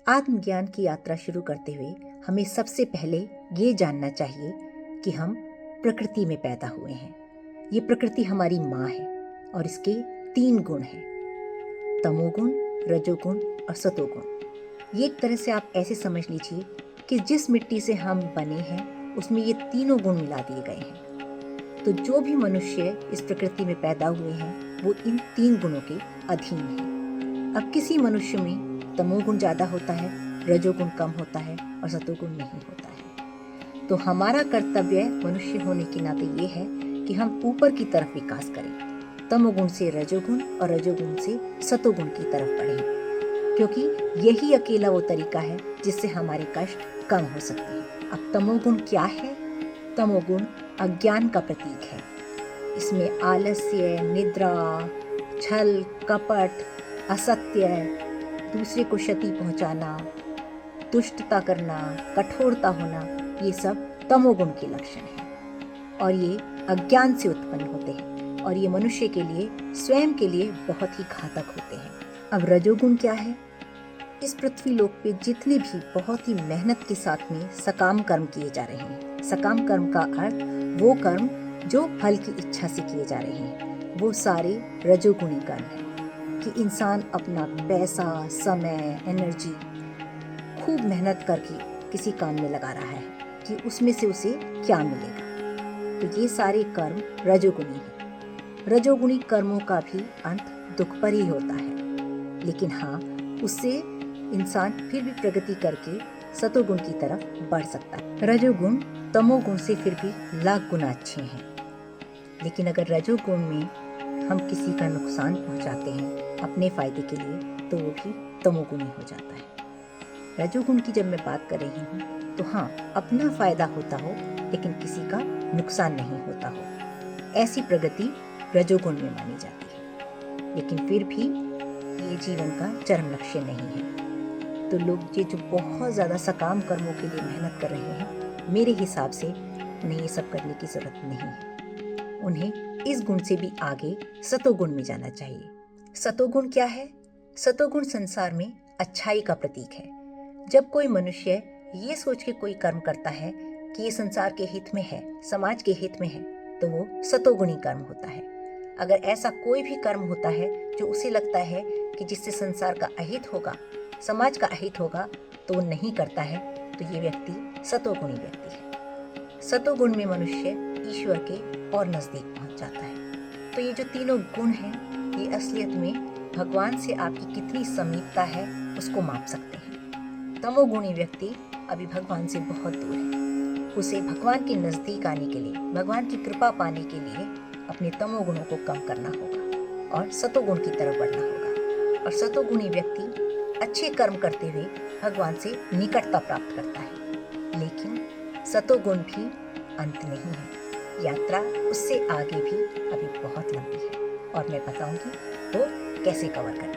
आत्मज्ञान की यात्रा शुरू करते हुए हमें सबसे पहले ये जानना चाहिए कि हम प्रकृति में पैदा हुए हैं। ये प्रकृति हमारी माँ है और इसके 3 गुण हैं, तमोगुण, रजोगुण और सतोगुण। ये एक तरह से आप ऐसे समझ लीजिए कि जिस मिट्टी से हम बने हैं उसमें ये तीनों गुण मिला दिए गए हैं। तो जो भी मनुष्य इस प्रकृति में पैदा हुए हैं वो इन 3 गुणों के अधीन है। अब किसी मनुष्य में तमोगुण ज़्यादा होता है, रजोगुण कम होता है और सतोगुण नहीं होता है। तो हमारा कर्तव्य मनुष्य होने के नाते ये है कि हम ऊपर की तरफ विकास करें, तमोगुण से रजोगुण और रजोगुण से सतोगुण की तरफ बढ़ें, क्योंकि यही अकेला वो तरीका है जिससे हमारे कष्ट कम हो सकते हैं। अब तमोगुण क्या है? तमोगुण अज्ञान का प्रतीक है। इसमें आलस्य, निद्रा, छल, कपट, असत्य, दूसरे को क्षति पहुंचाना, दुष्टता करना, कठोरता होना, ये सब तमोगुण के लक्षण हैं और ये अज्ञान से उत्पन्न होते हैं और ये मनुष्य के लिए, स्वयं के लिए बहुत ही घातक होते हैं। अब रजोगुण क्या है? इस पृथ्वी लोक पे जितने भी बहुत ही मेहनत के साथ में सकाम कर्म किए जा रहे हैं, सकाम कर्म का अर्थ वो कर्म जो फल की इच्छा से किए जा रहे हैं, वो सारे रजोगुणी कर्म हैं कि इंसान अपना पैसा, समय, एनर्जी खूब मेहनत करके किसी काम में लगा रहा है कि उसमें से उसे क्या मिलेगा। तो ये सारे कर्म रजोगुणी हैं। रजोगुणी कर्मों का भी अंत दुख पर ही होता है, लेकिन हाँ, उससे इंसान फिर भी प्रगति करके सतोगुण की तरफ बढ़ सकता है। रजोगुण तमोगुण से फिर भी लाख गुना अच्छे हैं, लेकिन अगर रजोगुण में हम किसी का नुकसान पहुंचाते हैं अपने फायदे के लिए, तो वो भी तमोगुणी हो जाता है। रजोगुण की जब मैं बात कर रही हूँ तो हाँ, अपना फायदा होता हो लेकिन किसी का नुकसान नहीं होता हो, ऐसी प्रगति रजोगुण में मानी जाती है। लेकिन फिर भी ये जीवन का चरम लक्ष्य नहीं है। तो लोग जो बहुत ज़्यादा सकाम कर्मों के लिए मेहनत कर रहे हैं, मेरे हिसाब से उन्हें ये सब करने की जरूरत नहीं है। उन्हें इस गुण से भी आगे सतोगुण में जाना चाहिए। सतोगुण क्या है? सतोगुण संसार में अच्छाई का प्रतीक है। जब कोई मनुष्य ये सोच के कोई कर्म करता है कि ये संसार के हित में है, समाज के हित में है, तो वो सतोगुणी कर्म होता है। अगर ऐसा कोई भी कर्म होता है जो उसे लगता है कि जिससे संसार का अहित होगा, समाज का अहित होगा, तो वो नहीं करता है, तो ये व्यक्ति सतोगुणी व्यक्ति है। सतोगुण में मनुष्य ईश्वर के और नजदीक पहुंच जाता है। तो ये जो तीनों गुण हैं, ये असलियत में भगवान से आपकी कितनी समीपता है उसको माप सकते हैं। तमोगुणी व्यक्ति अभी भगवान से बहुत दूर है। उसे भगवान के नजदीक आने के लिए, भगवान की कृपा पाने के लिए अपने तमोगुणों को कम करना होगा और सतोगुण की तरफ बढ़ना होगा। और सतोगुणी व्यक्ति अच्छे कर्म करते हुए भगवान से निकटता प्राप्त करता है। लेकिन सतोगुण भी अंत नहीं है, यात्रा उससे आगे भी अभी बहुत लंबी है और मैं बताऊंगी वो कैसे कवर करना है।